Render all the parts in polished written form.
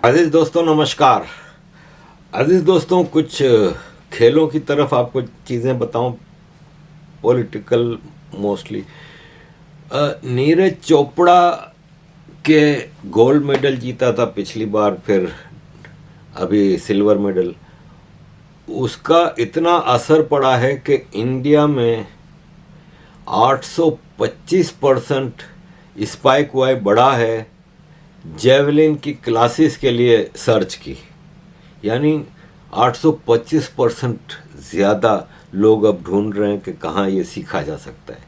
अजीज दोस्तों नमस्कार। अजीज दोस्तों, कुछ खेलों की तरफ आपको चीज़ें बताऊं, पॉलिटिकल मोस्टली। नीरज चोपड़ा के गोल्ड मेडल जीता था पिछली बार, फिर अभी सिल्वर मेडल। उसका इतना असर पड़ा है कि इंडिया में 825% स्पाइक वाई बढ़ा है जेवलिन की क्लासेस के लिए सर्च की, यानी 825% ज़्यादा लोग अब ढूंढ रहे हैं कि कहाँ ये सीखा जा सकता है।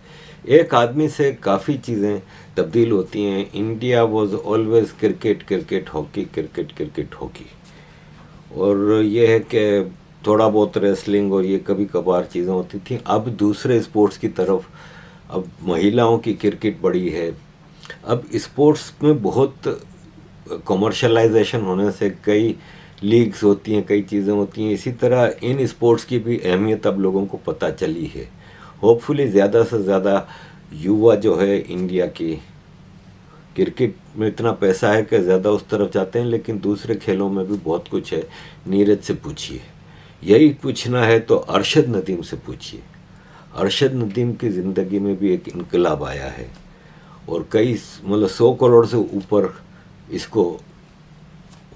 एक आदमी से काफ़ी चीज़ें तब्दील होती हैं। India was always cricket cricket hockey, cricket cricket hockey, और ये है कि थोड़ा बहुत रेसलिंग और ये कभी कभार चीज़ें होती थी। अब दूसरे स्पोर्ट्स की तरफ अब महिलाओं की क्रिकेट बढ़ी है। अब स्पोर्ट्स में बहुत कमर्शलाइजेशन होने से कई लीग्स होती हैं, कई चीज़ें होती हैं। इसी तरह इन स्पोर्ट्स की भी अहमियत अब लोगों को पता चली है। होपफुली ज़्यादा से ज़्यादा युवा जो है इंडिया की, क्रिकेट में इतना पैसा है कि ज़्यादा उस तरफ जाते हैं, लेकिन दूसरे खेलों में भी बहुत कुछ है। नीरज से पूछिए, यही पूछना है तो अरशद नदीम से पूछिए। अरशद नदीम की ज़िंदगी में भी एक इनकलाब आया है और कई 100 करोड़ से ऊपर इसको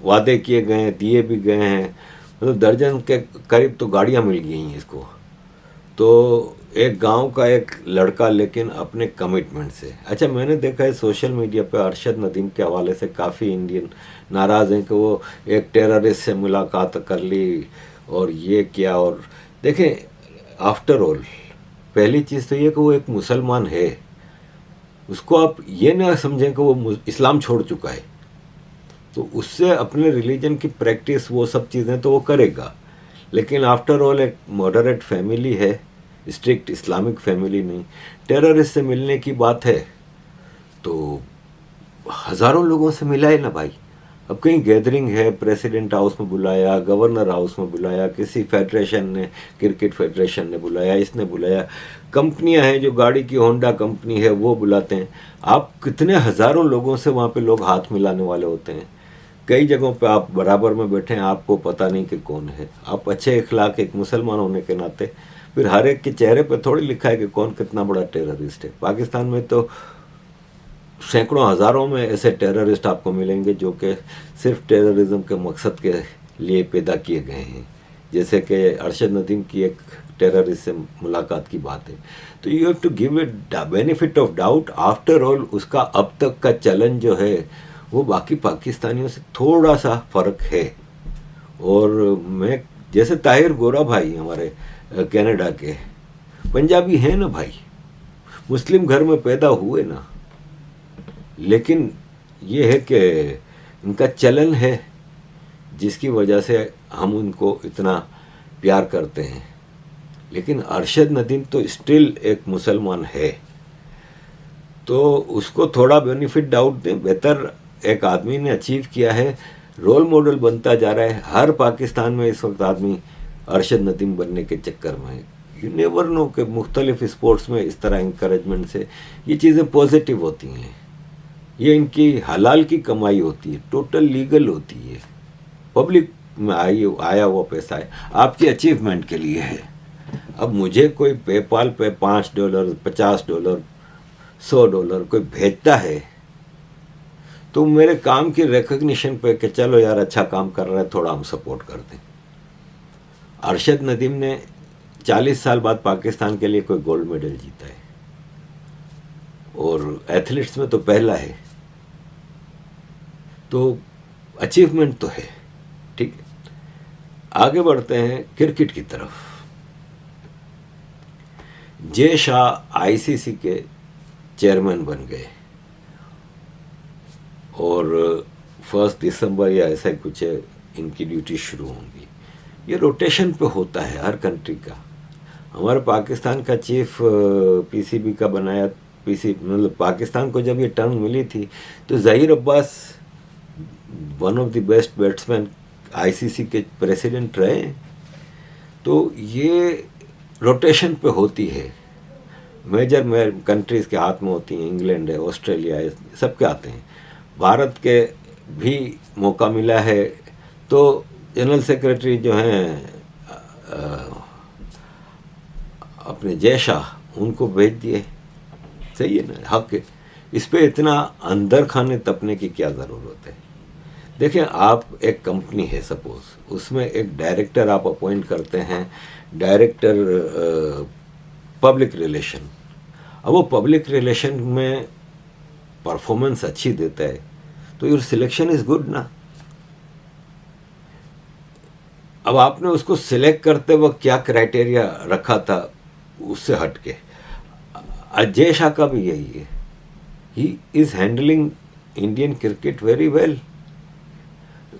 वादे किए गए हैं, दिए भी गए हैं। दर्जन के करीब तो गाड़ियाँ मिल गई हैं इसको। तो एक गांव का एक लड़का, लेकिन अपने कमिटमेंट से। अच्छा, मैंने देखा है सोशल मीडिया पे अरशद नदीम के हवाले से काफ़ी इंडियन नाराज़ हैं कि वो एक टेररिस्ट से मुलाकात कर ली और ये किया। और देखें, आफ्टर ऑल पहली चीज़ तो ये कि वो एक मुसलमान है। उसको आप ये ना समझें कि वो इस्लाम छोड़ चुका है, तो उससे अपने रिलीजन की प्रैक्टिस वो सब चीज़ें तो वो करेगा, लेकिन आफ्टर ऑल एक मॉडरेट फैमिली है, स्ट्रिक्ट इस्लामिक फैमिली नहीं। टेररिस्ट से मिलने की बात है तो हज़ारों लोगों से मिला है ना भाई। अब कहीं गैदरिंग है, प्रेसिडेंट हाउस में बुलाया, गवर्नर हाउस में बुलाया, किसी फेडरेशन ने, क्रिकेट फेडरेशन ने बुलाया, इसने बुलाया, कंपनियां हैं जो गाड़ी की होंडा कंपनी है वो बुलाते हैं। आप कितने हज़ारों लोगों से वहाँ पे लोग हाथ मिलाने वाले होते हैं। कई जगहों पे आप बराबर में बैठे हैं, आपको पता नहीं कि कौन है। आप अच्छे इखलाक एक मुसलमान होने के नाते फिर हर एक के चेहरे पे थोड़ी लिखा है कि कौन कितना बड़ा टेररिस्ट है। पाकिस्तान में तो सैकड़ों हज़ारों में ऐसे टेररिस्ट आपको मिलेंगे जो कि सिर्फ टेररिज्म के मकसद के लिए पैदा किए गए हैं। जैसे कि अरशद नदीम की एक टेररिस्ट से मुलाकात की बात है, तो you have to give it benefit of doubt. After all उसका अब तक का चलन जो है वो बाकी पाकिस्तानियों से थोड़ा सा फ़र्क है। और मैं, जैसे ताहिर गोरा भाई हमारे कनाडा के, पंजाबी हैं ना भाई, मुस्लिम घर में पैदा हुए ना, लेकिन ये है कि इनका चलन है जिसकी वजह से हम उनको इतना प्यार करते हैं। लेकिन अरशद नदीम तो स्टिल एक मुसलमान है, तो उसको थोड़ा बेनिफिट डाउट दें। बेहतर एक आदमी ने अचीव किया है, रोल मॉडल बनता जा रहा है। हर पाकिस्तान में इस वक्त आदमी अरशद नदीम बनने के चक्कर में है। यू नेवर नो कि मुख्तलिफ स्पोर्ट्स में इस तरह इंकरेजमेंट से ये चीज़ें पॉजिटिव होती हैं। ये इनकी हलाल की कमाई होती है, टोटल लीगल होती है, पब्लिक में आया हुआ पैसा है, आपकी अचीवमेंट के लिए है। अब मुझे कोई पेपाल पे $5, $50, $100 कोई भेजता है तो मेरे काम की रिकग्निशन पे कि चलो यार अच्छा काम कर रहा है, थोड़ा हम सपोर्ट कर दें। अरशद नदीम ने 40 साल बाद पाकिस्तान के लिए कोई गोल्ड मेडल जीता है और एथलीट्स में तो पहला है, तो अचीवमेंट तो है। ठीक है, आगे बढ़ते हैं क्रिकेट की तरफ। जय शाह आईसीसी के चेयरमैन बन गए और 1 दिसंबर या ऐसा कुछ है इनकी ड्यूटी शुरू होंगी। ये रोटेशन पे होता है हर कंट्री का। हमारे पाकिस्तान का चीफ पीसीबी का बनाया, मतलब पाकिस्तान को जब ये टर्न मिली थी तो Zaheer Abbas one of the best batsman ICC के प्रेसिडेंट रहे। तो ये रोटेशन पे होती है, मेजर कंट्रीज़ के हाथ में होती हैं। इंग्लैंड है, ऑस्ट्रेलिया है, सबके आते हैं। भारत के भी मौका मिला है तो जनरल सेक्रेटरी जो हैं अपने जय शाह उनको भेज दिए। सही है ना, हक है। इस पे इतना अंदर खाने तपने की क्या ज़रूरत है। देखें, आप एक कंपनी है सपोज, उसमें एक डायरेक्टर आप अपॉइंट करते हैं, डायरेक्टर पब्लिक रिलेशन। अब वो पब्लिक रिलेशन में परफॉर्मेंस अच्छी देता है तो योर सिलेक्शन इज गुड ना। अब आपने उसको सिलेक्ट करते वक्त क्या क्राइटेरिया रखा था उससे हटके, अजय शाह का भी यही है। He is handling Indian cricket very well.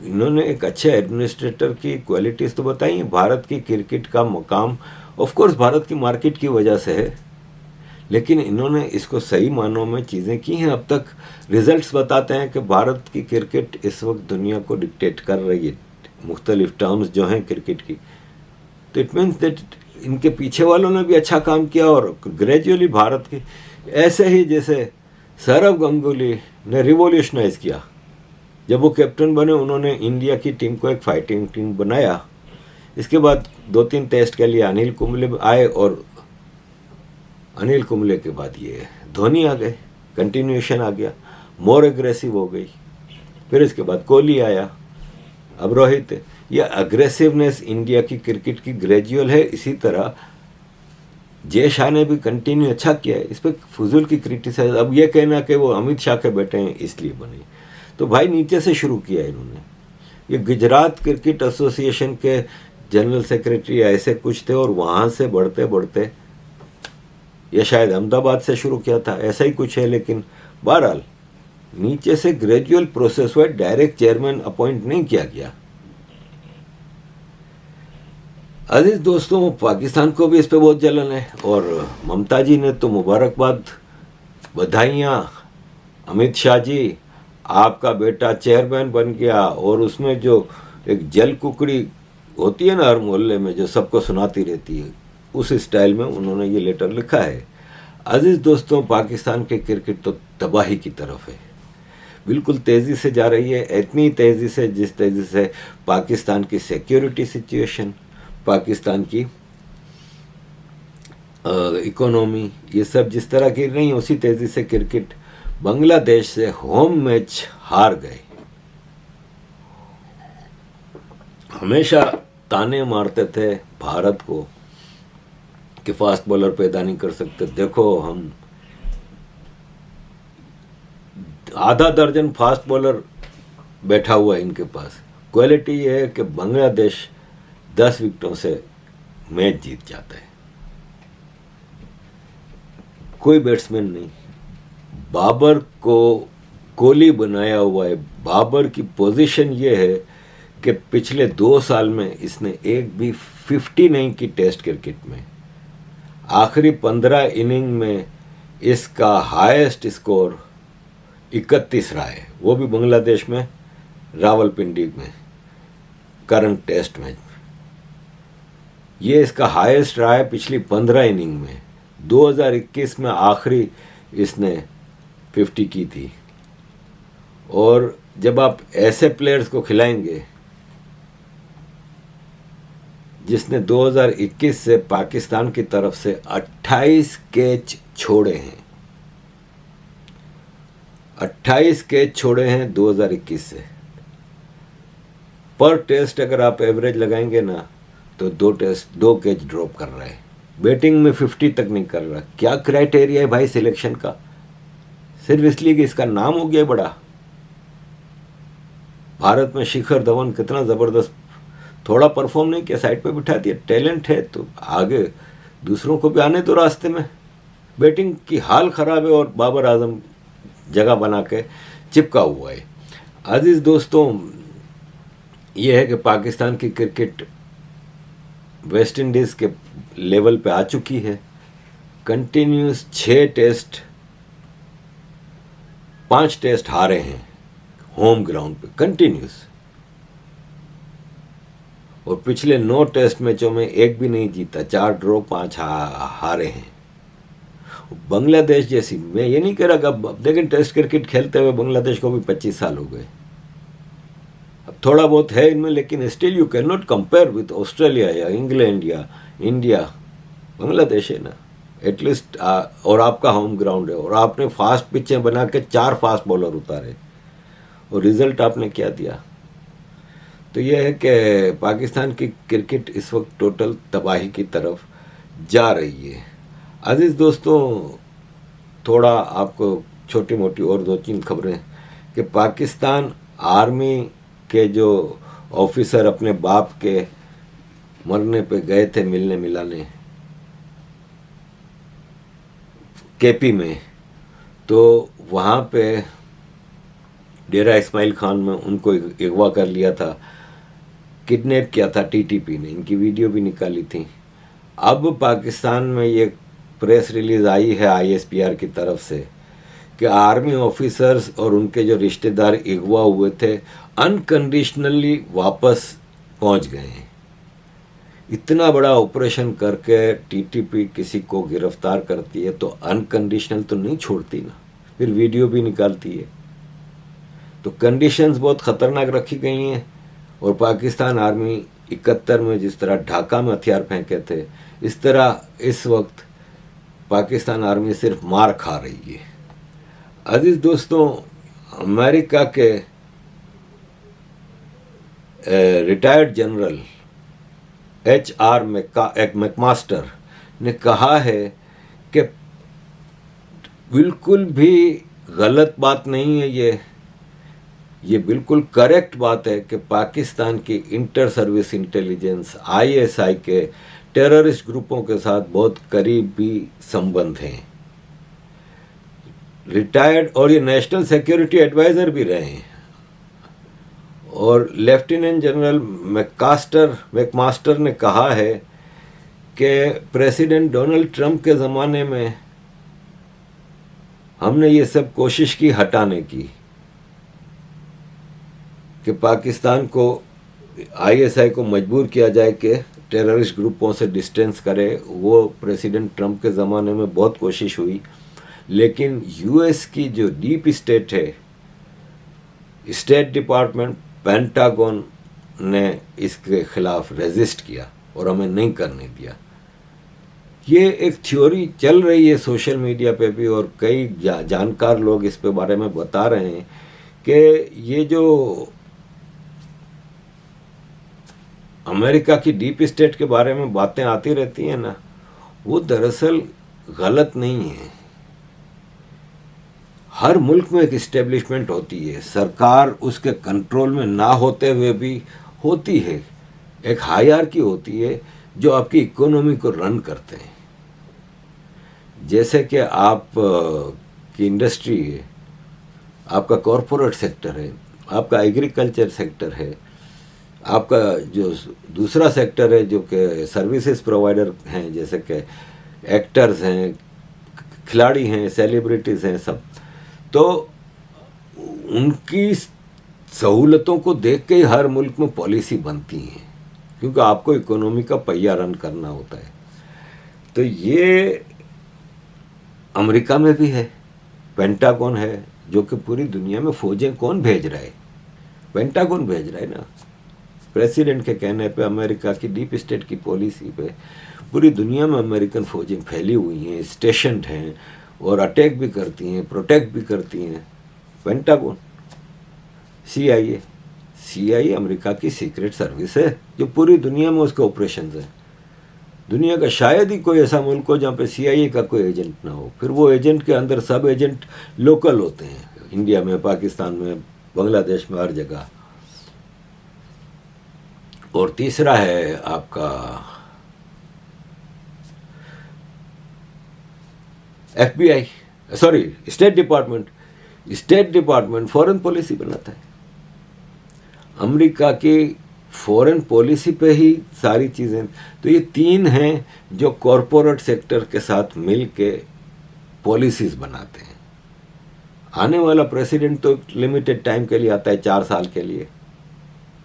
इन्होंने एक अच्छे एडमिनिस्ट्रेटर की क्वालिटीज तो बताई हैं। भारत की क्रिकेट का मकाम ऑफ कोर्स भारत की मार्केट की वजह से है, लेकिन इन्होंने इसको सही मानों में चीज़ें की हैं। अब तक रिजल्ट्स बताते हैं कि भारत की क्रिकेट इस वक्त दुनिया को डिक्टेट कर रही है, मुख्तलिफ टर्म्स जो हैं क्रिकेट की। तो इट मीन्स दैट इनके पीछे वालों ने भी अच्छा काम किया और ग्रेजुअली भारत की, ऐसे ही जैसे सौरव गांगुली ने रिवॉल्यूशनाइज किया। जब वो कैप्टन बने उन्होंने इंडिया की टीम को एक फाइटिंग टीम बनाया। इसके बाद 2-3 टेस्ट के लिए अनिल कुंबले आए और अनिल कुंबले के बाद ये धोनी आ गए, कंटिन्यूएशन आ गया, मोर एग्रेसिव हो गई। फिर इसके बाद कोहली आया, अब रोहित है। ये अग्रेसिवनेस इंडिया की क्रिकेट की ग्रेजुअल है। इसी तरह जय शाह ने भी कंटिन्यू अच्छा किया है। इस पर फजूल की क्रिटिसाइज, अब ये कहना कि वो अमित शाह के बेटे हैं इसलिए बने, तो भाई नीचे से शुरू किया इन्होंने। ये गुजरात क्रिकेट एसोसिएशन के जनरल सेक्रेटरी ऐसे कुछ थे और वहाँ से बढ़ते बढ़ते ये शायद अहमदाबाद से शुरू किया था, ऐसा ही कुछ है। लेकिन बहरहाल नीचे से ग्रेजुअल प्रोसेस हुआ, डायरेक्ट चेयरमैन अपॉइंट नहीं किया गया। अजीज दोस्तों, पाकिस्तान को भी इस पे बहुत जलन है और ममता जी ने तो मुबारकबाद, बधाइयाँ अमित शाह जी, आपका बेटा चेयरमैन बन गया। और उसमें जो एक जल कुकड़ी होती है ना हर मोहल्ले में, जो सबको सुनाती रहती है, उस स्टाइल में उन्होंने ये लेटर लिखा है। अजीज दोस्तों, पाकिस्तान के क्रिकेट तो तबाही की तरफ है, बिल्कुल तेज़ी से जा रही है। इतनी तेज़ी से जिस तेज़ी से पाकिस्तान की सिक्योरिटी सिचुएशन, पाकिस्तान की इकोनॉमी, ये सब जिस तरह गिर रही है, उसी तेज़ी से क्रिकेट। बांग्लादेश से होम मैच हार गए। हमेशा ताने मारते थे भारत को कि फास्ट बॉलर पैदा नहीं कर सकते। देखो, हम आधा दर्जन फास्ट बॉलर बैठा हुआ है इनके पास। क्वालिटी ये है कि बांग्लादेश 10 विकेटों से मैच जीत जाता है। कोई बैट्समैन नहीं। बाबर को कोहली बनाया हुआ है। बाबर की पोजीशन ये है कि पिछले 2 साल में इसने एक भी 50 नहीं की टेस्ट क्रिकेट में। आखिरी 15 इनिंग में इसका हाईएस्ट स्कोर 31 रहा है, वो भी बांग्लादेश में रावलपिंडी में करंट टेस्ट मैच में। ये इसका हाईएस्ट रहा है पिछली 15 इनिंग में। 2021 में आखिरी इसने 50 की थी। और जब आप ऐसे प्लेयर्स को खिलाएंगे जिसने 2021 से पाकिस्तान की तरफ से 28 कैच छोड़े हैं, 28 कैच छोड़े हैं 2021 से। पर टेस्ट अगर आप एवरेज लगाएंगे ना तो 2 कैच ड्रॉप कर रहा है। बैटिंग में 50 तक नहीं कर रहा। क्या क्राइटेरिया है भाई सिलेक्शन का? सिर्फ इसलिए कि इसका नाम हो गया बड़ा। भारत में शिखर धवन कितना ज़बरदस्त, थोड़ा परफॉर्म नहीं किया, साइड पे बिठा दिया। टैलेंट है तो आगे दूसरों को भी आने दो रास्ते में। बैटिंग की हाल ख़राब है और बाबर आजम जगह बना के चिपका हुआ है। अजीज़ दोस्तों, ये है कि पाकिस्तान की क्रिकेट वेस्ट इंडीज़ के लेवल पे आ चुकी है। कंटिन्यूस 6 टेस्ट, 5 टेस्ट हारे हैं होम ग्राउंड पे कंटिन्यूस। और पिछले 9 टेस्ट मैचों में एक भी नहीं जीता, 4 ड्रॉ 5 हारे हैं। बांग्लादेश जैसी, मैं ये नहीं कह रहा कि अब देखें टेस्ट क्रिकेट खेलते हुए बांग्लादेश को भी 25 साल हो गए, थोड़ा बहुत है इनमें, लेकिन still you can not compare with Australia या इंग्लैंड या इंडिया। बांग्लादेश है ना एटलीस्ट, और आपका होम ग्राउंड है, और आपने फास्ट पिचें बना के 4 फास्ट बॉलर उतारे, और रिजल्ट आपने क्या दिया। तो यह है कि पाकिस्तान की क्रिकेट इस वक्त टोटल तबाही की तरफ जा रही है। अजीज़ दोस्तों, थोड़ा आपको छोटी मोटी और 2-3 खबरें कि पाकिस्तान आर्मी के जो ऑफिसर अपने बाप के मरने पे गए थे मिलने मिलाने केपी में, तो वहाँ पे डेरा इस्माइल खान में उनको अगवा कर लिया था, किडनैप किया था टीटीपी ने, इनकी वीडियो भी निकाली थी। अब पाकिस्तान में ये प्रेस रिलीज आई है आईएसपीआर की तरफ से कि आर्मी ऑफिसर्स और उनके जो रिश्तेदार अगवा हुए थे अनकंडीशनली वापस पहुंच गए हैं। इतना बड़ा ऑपरेशन करके टीटीपी किसी को गिरफ्तार करती है तो अनकंडीशनल तो नहीं छोड़ती ना, फिर वीडियो भी निकालती है। तो कंडीशंस बहुत ख़तरनाक रखी गई हैं। और पाकिस्तान आर्मी 71 में जिस तरह ढाका में हथियार फेंके थे, इस तरह इस वक्त पाकिस्तान आर्मी सिर्फ मार खा रही है। अजीज़ दोस्तों, अमेरिका के रिटायर्ड जनरल HR मैकमास्टर ने कहा है कि बिल्कुल भी गलत बात नहीं है, ये बिल्कुल करेक्ट बात है कि पाकिस्तान की इंटर सर्विस इंटेलिजेंस ISI के टेररिस्ट ग्रुपों के साथ बहुत करीबी संबंध हैं। रिटायर्ड, और ये नेशनल सिक्योरिटी एडवाइज़र भी रहे हैं। और लेफ्टिनेंट जनरल मैकमास्टर ने कहा है कि प्रेसिडेंट डोनाल्ड ट्रंप के ज़माने में हमने ये सब कोशिश की हटाने की, कि पाकिस्तान को ISI को मजबूर किया जाए कि टेररिस्ट ग्रुपों से डिस्टेंस करे। वो प्रेसिडेंट ट्रंप के ज़माने में बहुत कोशिश हुई, लेकिन US की जो डीप स्टेट है, स्टेट डिपार्टमेंट, पेंटागन ने इसके खिलाफ रेजिस्ट किया और हमें नहीं करने दिया। ये एक थ्योरी चल रही है सोशल मीडिया पे भी, और कई जानकार लोग इस पे बारे में बता रहे हैं कि ये जो अमेरिका की डीप स्टेट के बारे में बातें आती रहती हैं ना, वो दरअसल गलत नहीं है। हर मुल्क में एक इस्टेब्लिशमेंट होती है, सरकार उसके कंट्रोल में ना होते हुए भी होती है। एक हायरार्की होती है जो आपकी इकोनॉमी को रन करते हैं। जैसे कि आप की इंडस्ट्री है, आपका कॉरपोरेट सेक्टर है, आपका एग्रीकल्चर सेक्टर है, आपका जो दूसरा सेक्टर है जो कि सर्विसेज प्रोवाइडर हैं, जैसे कि एक्टर्स हैं, खिलाड़ी हैं, सेलिब्रिटीज़ हैं, सब, तो उनकी सहूलतों को देख के ही हर मुल्क में पॉलिसी बनती है, क्योंकि आपको इकोनॉमी का पहिया रन करना होता है। तो ये अमेरिका में भी है, पेंटागन है, जो कि पूरी दुनिया में फौजें कौन भेज रहा है? पेंटागन भेज रहा है ना। प्रेसिडेंट के कहने पे, अमेरिका की डीप स्टेट की पॉलिसी पे पूरी दुनिया में अमेरिकन फौजें फैली हुई हैं, स्टेशनड हैं, और अटैक भी करती हैं, प्रोटेक्ट भी करती हैं। पेंटागन, CIA अमेरिका की सीक्रेट सर्विस है जो पूरी दुनिया में उसके ऑपरेशन हैं। दुनिया का शायद ही कोई ऐसा मुल्क हो जहाँ पे CIA का कोई एजेंट ना हो। फिर वो एजेंट के अंदर सब एजेंट लोकल होते हैं, इंडिया में, पाकिस्तान में, बांग्लादेश में, हर जगह। और तीसरा है आपका FBI, sorry, state department foreign policy बनाता है। अमेरिका की फॉरेन पॉलिसी पे ही सारी चीज़ें। तो ये 3 हैं जो कॉरपोरेट सेक्टर के साथ मिल के पॉलिसीज़ बनाते हैं। आने वाला प्रेसिडेंट तो लिमिटेड टाइम के लिए आता है, 4 साल के लिए,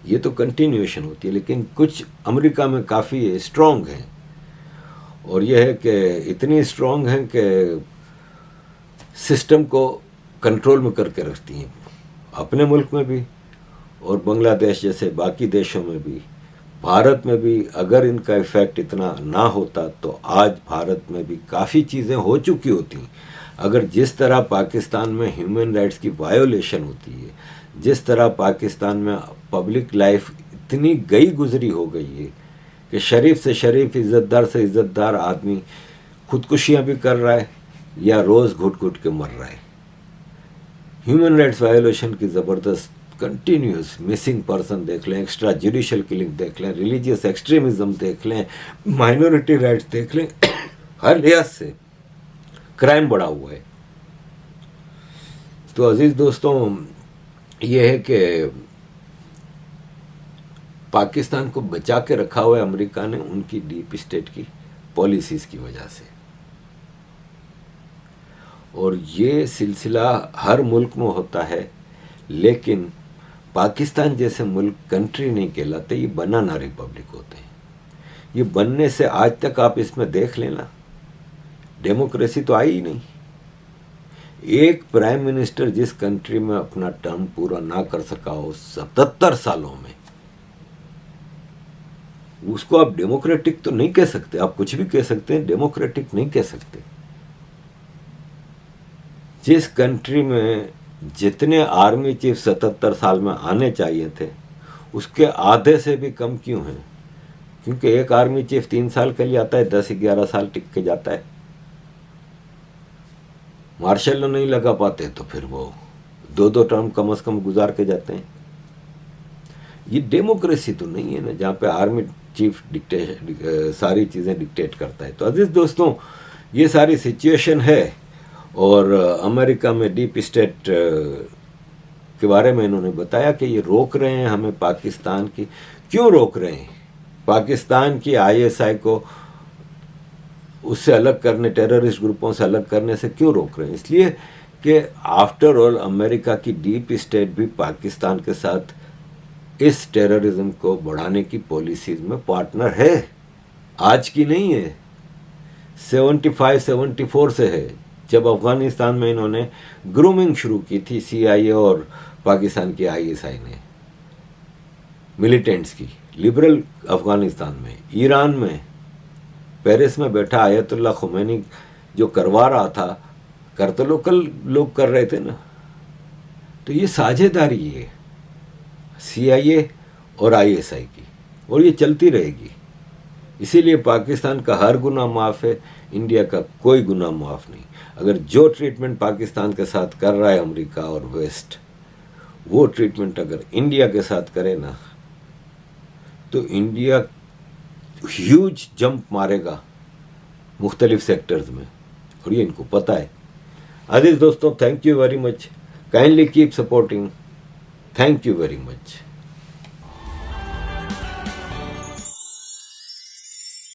ये तो कंटिन्यूएशन होती है। लेकिन कुछ अमेरिका में काफ़ी स्ट्रॉन्ग हैं, और यह है कि इतनी स्ट्रॉन्ग हैं कि सिस्टम को कंट्रोल में करके रखती हैं, अपने मुल्क में भी और बांग्लादेश जैसे बाकी देशों में भी, भारत में भी अगर इनका इफ़ेक्ट इतना ना होता तो आज भारत में भी काफ़ी चीज़ें हो चुकी होती। अगर जिस तरह पाकिस्तान में ह्यूमन राइट्स की वायोलेशन होती है, जिस तरह पाकिस्तान में पब्लिक लाइफ इतनी गई गुजरी हो गई है कि शरीफ से शरीफ, इज़्ज़तदार से इज़्ज़तदार आदमी खुदकुशियाँ भी कर रहा है या रोज़ घुट घुट के मर रहा है। ह्यूमन राइट्स वायोलेशन की ज़बरदस्त कंटिन्यूस, मिसिंग पर्सन देख लें, एक्स्ट्रा जुडिशल किलिंग देख लें, रिलीजियस एक्सट्रीमिज्म देख लें, माइनॉरिटी राइट्स देख लें, हर लिहाज से क्राइम बढ़ा हुआ है। तो अजीज दोस्तों, ये है कि पाकिस्तान को बचा के रखा हुआ है अमेरिका ने उनकी डीप स्टेट की पॉलिसीज़ की वजह से, और ये सिलसिला हर मुल्क में होता है। लेकिन पाकिस्तान जैसे मुल्क कंट्री नहीं कहलाते, ये बनाना रिपब्लिक होते हैं। ये बनने से आज तक आप इसमें देख लेना, डेमोक्रेसी तो आई ही नहीं। एक प्राइम मिनिस्टर जिस कंट्री में अपना टर्म पूरा ना कर सका हो 77 सालों में, उसको आप डेमोक्रेटिक तो नहीं कह सकते। आप कुछ भी कह सकते हैं, डेमोक्रेटिक नहीं कह सकते। जिस कंट्री में जितने आर्मी चीफ 77 साल में आने चाहिए थे, उसके आधे से भी कम क्यों हैं? क्योंकि एक आर्मी चीफ 3 साल के लिए आता है, 10-11 साल टिक के जाता है। मार्शल नहीं लगा पाते तो फिर वो 2-2 टर्म कम से कम गुजार के जाते हैं। ये डेमोक्रेसी तो नहीं है ना, जहाँ पे आर्मी चीफ सारी चीज़ें डिक्टेट करता है। तो अजीज दोस्तों, ये सारी सिचुएशन है। और अमेरिका में डीप स्टेट के बारे में इन्होंने बताया कि ये रोक रहे हैं हमें पाकिस्तान की। क्यों रोक रहे हैं? पाकिस्तान की आईएसआई को उससे अलग करने, टेररिस्ट ग्रुपों से अलग करने से क्यों रोक रहे हैं? इसलिए कि आफ्टर ऑल अमेरिका की डीप स्टेट भी पाकिस्तान के साथ इस टेररिज्म को बढ़ाने की पॉलिसीज में पार्टनर है। आज की नहीं है, 75-74 से है, जब अफगानिस्तान में इन्होंने ग्रूमिंग शुरू की थी सीआईए और पाकिस्तान की आईएसआई ने मिलिटेंट्स की। लिबरल अफगानिस्तान में, ईरान में, पेरिस में बैठा आयतुल्लाह खुमैनी जो करवा रहा था, कर तो लोकल लोग कर रहे थे ना। तो ये साझेदारी है सीआईए और आईएसआई की, और ये चलती रहेगी। इसीलिए पाकिस्तान का हर गुनाह माफ़ है, इंडिया का कोई गुनाह माफ़ नहीं। अगर जो ट्रीटमेंट पाकिस्तान के साथ कर रहा है अमेरिका और वेस्ट, वो ट्रीटमेंट अगर इंडिया के साथ करे ना, तो इंडिया ह्यूज जंप मारेगा मुख्तलिफ सेक्टर्स में, और ये इनको पता है। अजीज दोस्तों, thank you very much, kindly keep supporting, thank you very much.